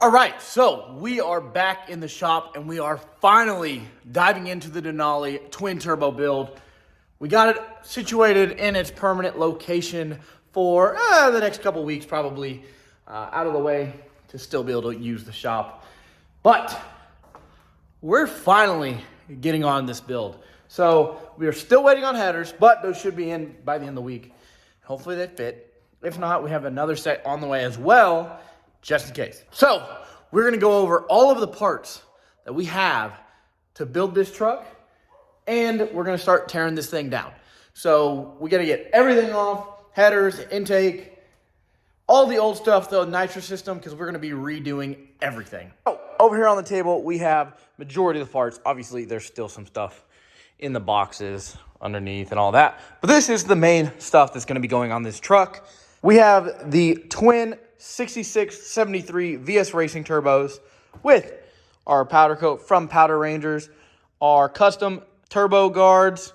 All right, so we are back in the shop and we are finally diving into the Denali twin turbo build. We got it situated in its permanent location for the next couple weeks, probably out of the way to still be able to use the shop. But we're finally getting on this build. So we are still waiting on headers, but those should be in by the end of the week. Hopefully they fit. If not, we have another set on the way as well, just in case. So we're gonna go over all of the parts that we have to build this truck, and we're gonna start tearing this thing down. So we gotta get everything off, headers, intake, all the old stuff, the nitrous system, because we're gonna be redoing everything. Oh, over here on the table, we have majority of the parts. Obviously, there's still some stuff in the boxes underneath and all that, but this is the main stuff that's gonna be going on this truck. We have the twin 6673 VS Racing turbos with our powder coat from Powder Rangers, our custom turbo guards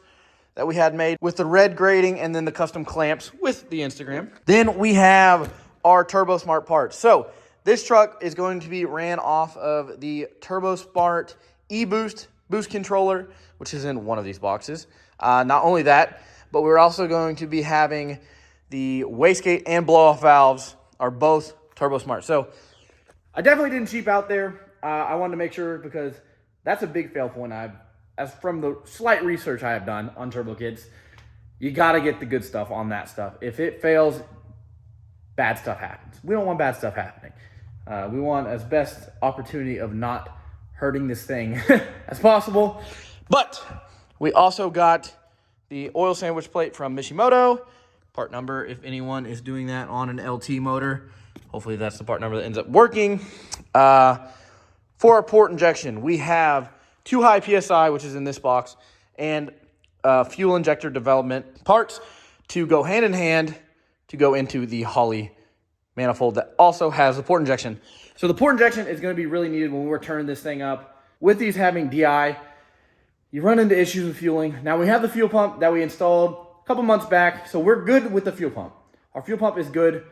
that we had made with the red grading, and then the custom clamps with the Instagram. Then we have our Turbo Smart parts. So this truck is going to be ran off of the Turbo Smart E-Boost boost controller, which is in one of these boxes. Not only that, but we're also going to be having the wastegate and blow-off valves are both Turbo Smart. So I definitely didn't cheap out there. I wanted to make sure, because that's a big fail point. As from the slight research I have done on turbo kits, you got to get the good stuff on that stuff. If it fails, bad stuff happens. We don't want bad stuff happening. We want as best opportunity of not hurting this thing as possible. But we also got the oil sandwich plate from Mishimoto. Part number, if anyone is doing that on an LT motor, hopefully that's the part number that ends up working. For our port injection, we have 2 high PSI, which is in this box, and fuel injector development parts to go hand in hand to go into the Holley manifold that also has the port injection. So the port injection is going to be really needed when we're turning this thing up. With these having DI, you run into issues with fueling. Now we have the fuel pump that we installed a couple months back, so we're good with the fuel pump. Our fuel pump is good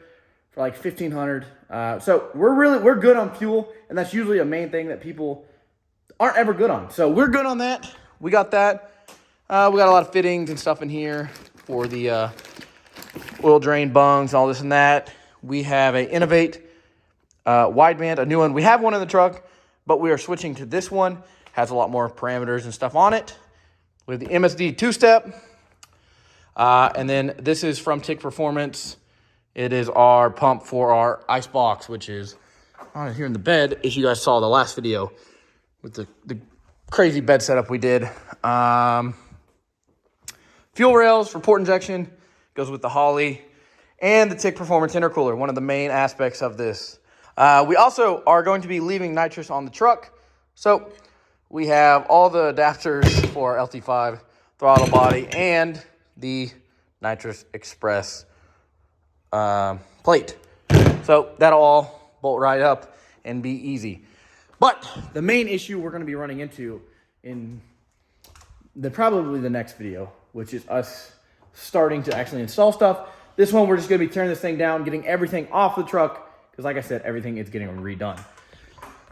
for like $1,500. So we're good on fuel, and that's usually a main thing that people aren't ever good on. So we're good on that. We got that. We got a lot of fittings and stuff in here for the oil drain bungs, all this and that. We have a Innovate wideband, a new one. We have one in the truck, but we are switching to this one. Has a lot more parameters and stuff on it. We have the MSD two-step. And then this is from Tick Performance. It is our pump for our ice box, which is on here in the bed. If you guys saw the last video with the crazy bed setup we did. Fuel rails for port injection goes with the Holley, and the Tick Performance intercooler, one of the main aspects of this. We also are going to be leaving nitrous on the truck. So we have all the adapters for our LT5 throttle body and the Nitrous Express plate. So that'll all bolt right up and be easy. But the main issue we're going to be running into in probably the next video, which is us starting to actually install stuff. This one, we're just going to be tearing this thing down, getting everything off the truck, because like I said, everything is getting redone.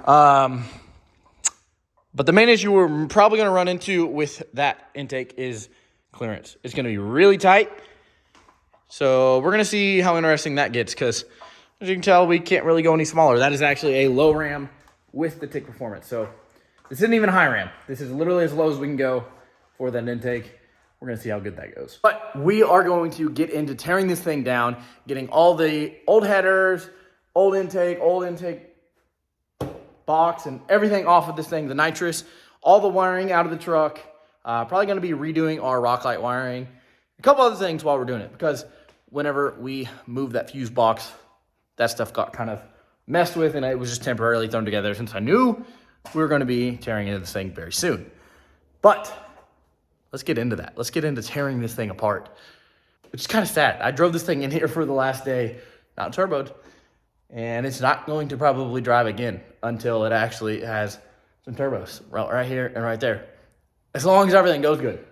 But the main issue we're probably going to run into with that intake is clearance. It's going to be really tight. So we're going to see how interesting that gets, because as you can tell, we can't really go any smaller. That is actually a low ram with the Tick Performance. So this isn't even a high ram. This is literally as low as we can go for that intake. We're going to see how good that goes. But we are going to get into tearing this thing down, getting all the old headers, old intake box, and everything off of this thing, the nitrous, all the wiring out of the truck. Probably going to be redoing our rock light wiring, a couple other things while we're doing it, because whenever we moved that fuse box, that stuff got kind of messed with, and it was just temporarily thrown together since I knew we were going to be tearing into this thing very soon. But let's get into that. Let's get into tearing this thing apart, which is kind of sad. I drove this thing in here for the last day, not turboed, and it's not going to probably drive again until it actually has some turbos right here and right there. As long as everything goes good.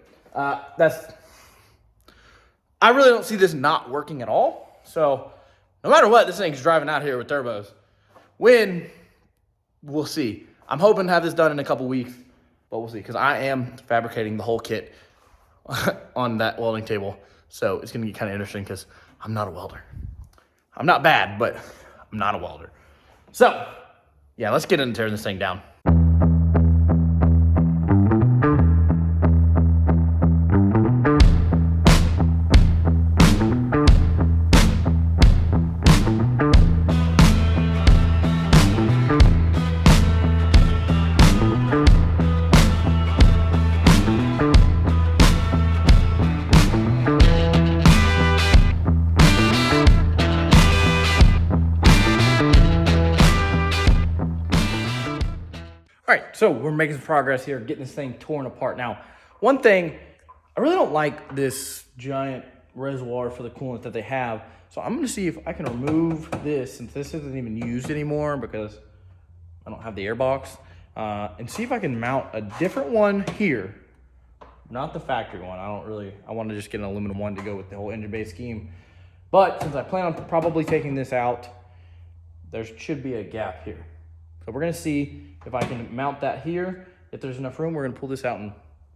I really don't see this not working at all. So no matter what, this thing's driving out here with turbos. When we'll see. I'm hoping to have this done in a couple weeks, but we'll see, because I am fabricating the whole kit on that welding table. So it's going to be kind of interesting because I'm not a welder. I'm not bad, but I'm not a welder. So, yeah, let's get into tearing this thing down. All right, so we're making some progress here, getting this thing torn apart. Now, one thing, I really don't like this giant reservoir for the coolant that they have. So I'm gonna see if I can remove this, since this isn't even used anymore because I don't have the air box, and see if I can mount a different one here. Not the factory one. I want to just get an aluminum one to go with the whole engine bay scheme. But since I plan on probably taking this out, there should be a gap here. So we're gonna see if I can mount that here. If there's enough room, we're gonna pull this out and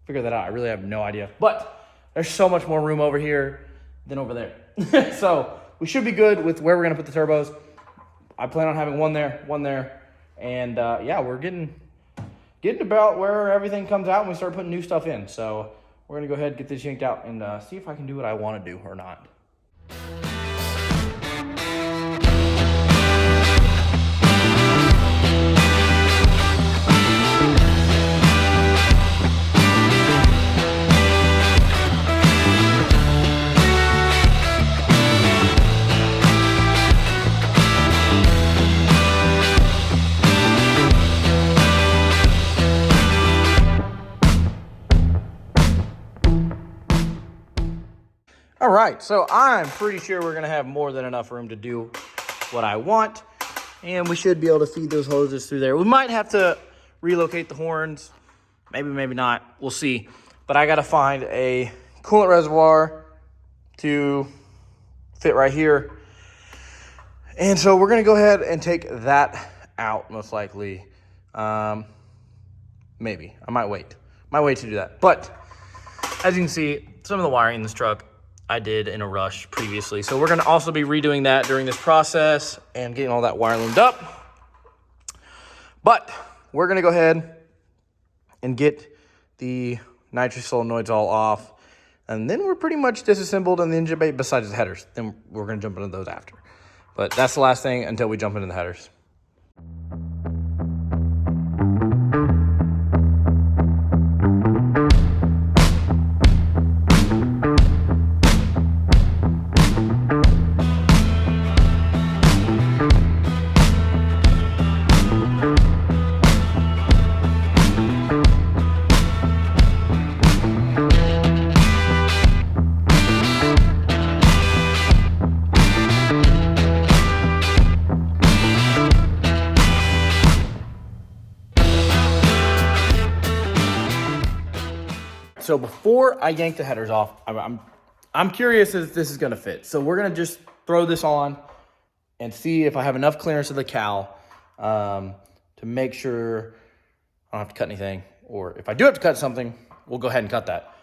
figure that out. I really have no idea. But there's so much more room over here than over there. So we should be good with where we're gonna put the turbos. I plan on having one there. And yeah, we're getting about where everything comes out and we start putting new stuff in. So we're gonna go ahead and get this yanked out and see if I can do what I wanna do or not. All right, so I'm pretty sure we're gonna have more than enough room to do what I want, and we should be able to feed those hoses through there. We might have to relocate the horns, maybe not, we'll see. But I gotta find a coolant reservoir to fit right here. And so we're gonna go ahead and take that out, most likely. Maybe, I might wait to do that. But as you can see, some of the wiring in this truck I did in a rush previously. So we're gonna also be redoing that during this process and getting all that wire loomed up. But we're gonna go ahead and get the nitrous solenoids all off. And then we're pretty much disassembled in the engine bay besides the headers. Then we're gonna jump into those after. But that's the last thing until we jump into the headers. So before I yank the headers off, I'm curious if this is gonna fit. So we're gonna just throw this on and see if I have enough clearance of the cowl to make sure I don't have to cut anything. Or if I do have to cut something, we'll go ahead and cut that.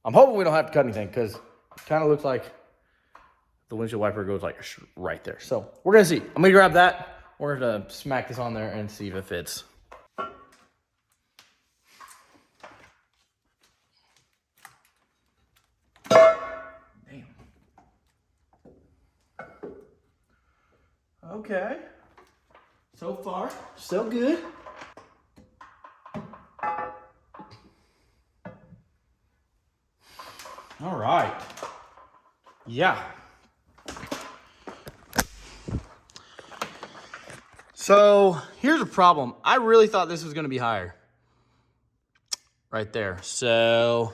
I'm hoping we don't have to cut anything because it kind of looks like the windshield wiper goes like right there. So we're gonna see. I'm gonna grab that. We're gonna smack this on there and see if it fits. Okay, so far, so good. All right, yeah. So here's a problem. I really thought this was gonna be higher. Right there, so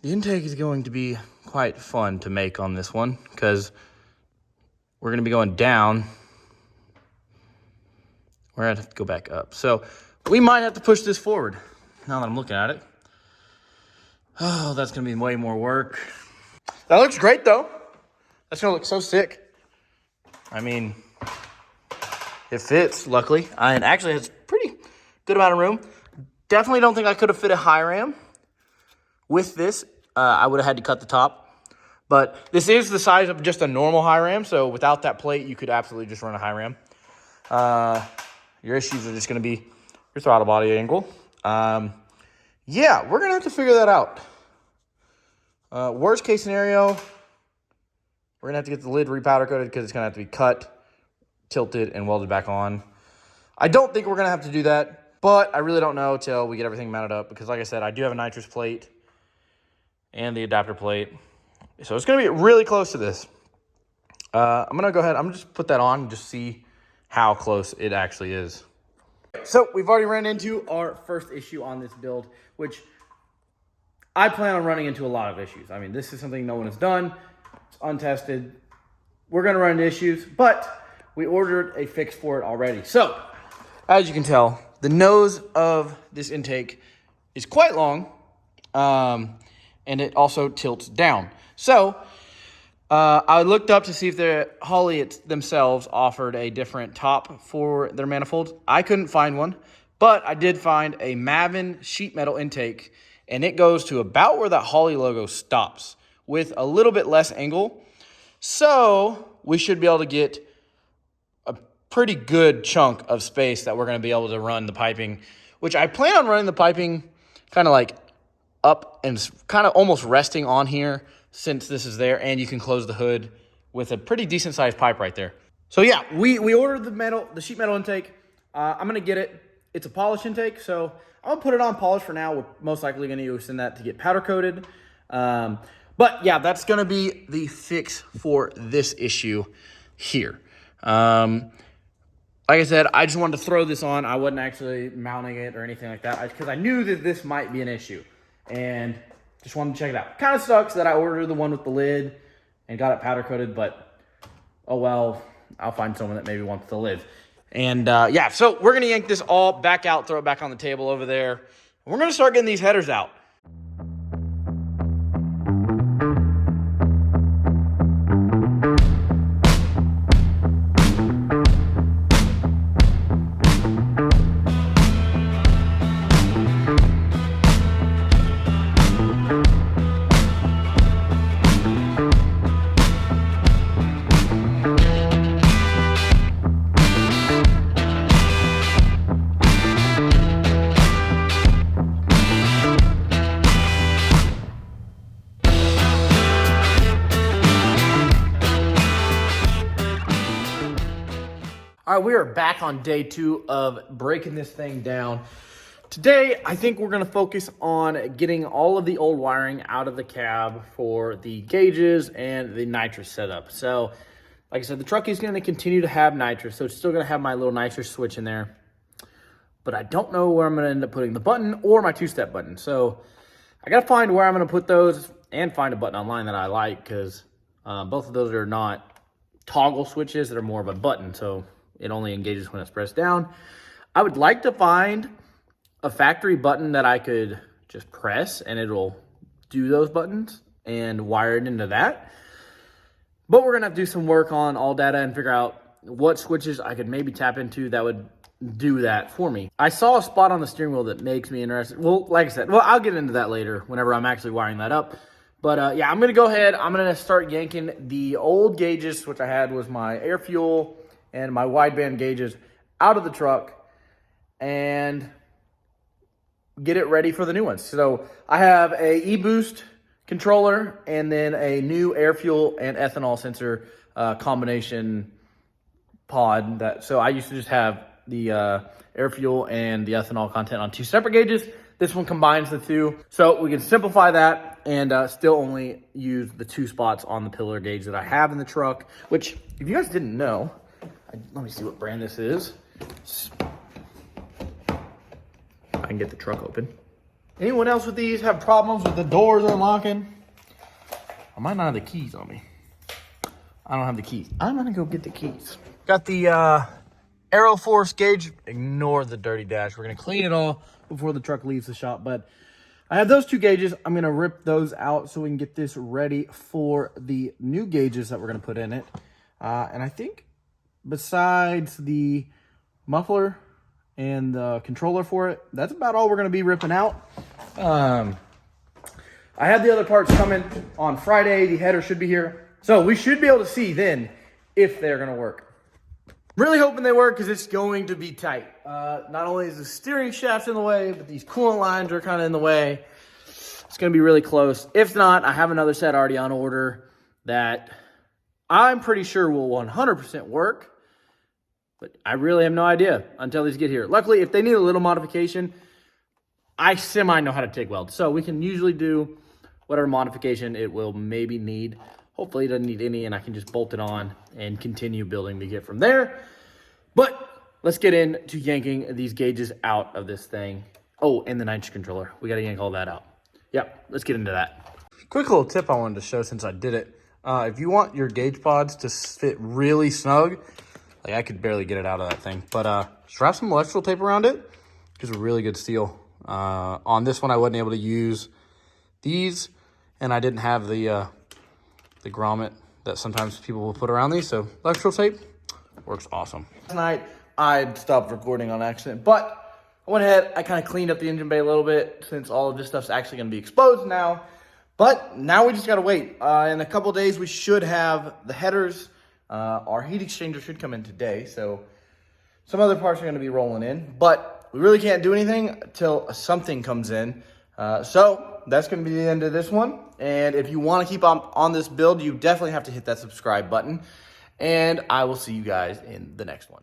the intake is going to be quite fun to make on this one because we're gonna be going down. We're gonna have to go back up. So we might have to push this forward now that I'm looking at it. Oh, that's gonna be way more work. That looks great though. That's gonna look so sick. I mean, It fits, luckily. And actually has pretty good amount of room. Definitely don't think I could have fit a high ram with this. I would have had to cut the top. But this is the size of just a normal high ram, so without that plate, you could absolutely just run a high ram. Your issues are just going to be your throttle body angle. Yeah, we're going to have to figure that out. Worst case scenario, we're going to have to get the lid repowder coated because it's going to have to be cut, tilted, and welded back on. I don't think we're going to have to do that, but I really don't know till we get everything mounted up because, like I said, I do have a nitrous plate and the adapter plate. So it's going to be really close to this. I'm going to go ahead. I'm going to just put that on and just see how close it actually is. So we've already ran into our first issue on this build, which I plan on running into a lot of issues. I mean, this is something no one has done. It's untested. We're going to run into issues, but we ordered a fix for it already. So as you can tell, the nose of this intake is quite long, and it also tilts down. So I looked up to see if the Holley themselves offered a different top for their manifolds. I couldn't find one, but I did find a Mavin sheet metal intake, and it goes to about where that Holley logo stops with a little bit less angle. So we should be able to get a pretty good chunk of space that we're going to be able to run the piping, which I plan on running the piping kind of like up and kind of almost resting on here, since this is there, and you can close the hood with a pretty decent sized pipe right there. So yeah, we ordered the sheet metal intake. I'm gonna get it. It's a polish intake, so I'm gonna put it on polish for now. We're most likely gonna use that to get powder coated. But yeah, that's gonna be the fix for this issue here. Like I said, I just wanted to throw this on. I wasn't actually mounting it or anything like that because I knew that this might be an issue, and just wanted to check it out. Kind of sucks that I ordered the one with the lid and got it powder coated, but oh well, I'll find someone that maybe wants the lid. And yeah, so we're going to yank this all back out, throw it back on the table over there. We're going to start getting these headers out. All right, we are back on day 2 of breaking this thing down. Today, I think we're going to focus on getting all of the old wiring out of the cab for the gauges and the nitrous setup. So, like I said, the truck is going to continue to have nitrous, so it's still going to have my little nitrous switch in there. But I don't know where I'm going to end up putting the button or my 2-step button. So, I got to find where I'm going to put those and find a button online that I like, because both of those are not toggle switches. They're more of a button, so it only engages when it's pressed down. I would like to find a factory button that I could just press and it'll do those buttons and wire it into that. But we're gonna have to do some work on all data and figure out what switches I could maybe tap into that would do that for me. I saw a spot on the steering wheel that makes me interested. Well, like I said, I'll get into that later whenever I'm actually wiring that up. But yeah, I'm gonna go ahead. I'm gonna start yanking the old gauges, which I had was my air fuel and my wideband gauges, out of the truck and get it ready for the new ones. So I have a e-boost controller and then a new air fuel and ethanol sensor combination pod. So I used to just have the air fuel and the ethanol content on 2 separate gauges. This one combines the 2. So we can simplify that and still only use the 2 spots on the pillar gauge that I have in the truck, which if you guys didn't know, let me see what brand this is. I can get the truck open. Anyone else with these have problems with the doors unlocking? I might not have the keys on me. I don't have the keys. I'm gonna go get the keys. Got the Aeroforce gauge. Ignore the dirty dash. We're gonna clean it all before the truck leaves the shop. But I have those 2 gauges. I'm gonna rip those out so we can get this ready for the new gauges that we're gonna put in it. And I think besides the muffler and the controller for it. That's about all we're going to be ripping out. I have the other parts coming on Friday. The header should be here. So we should be able to see then if they're going to work. Really hoping they work because it's going to be tight. Not only is the steering shaft in the way, but these coolant lines are kind of in the way. It's going to be really close. If not, I have another set already on order that I'm pretty sure will 100% work. But I really have no idea until these get here. Luckily, if they need a little modification, I semi know how to TIG weld. So we can usually do whatever modification it will maybe need. Hopefully it doesn't need any and I can just bolt it on and continue building to get from there. But let's get into yanking these gauges out of this thing. Oh, and the nitrous controller. We got to yank all that out. Yep, let's get into that. Quick little tip I wanted to show since I did it. If you want your gauge pods to fit really snug, like I could barely get it out of that thing, but just wrap some electrical tape around it. Gives a really good seal. On this one, I wasn't able to use these, and I didn't have the grommet that sometimes people will put around these, so electrical tape works awesome. Last night, I stopped recording on accident, but I went ahead, I kind of cleaned up the engine bay a little bit since all of this stuff's actually going to be exposed now. But now we just got to wait. In a couple days, we should have the headers. Our heat exchanger should come in today, so some other parts are going to be rolling in. But we really can't do anything until something comes in. So that's going to be the end of this one. And if you want to keep on this build, you definitely have to hit that subscribe button. And I will see you guys in the next one.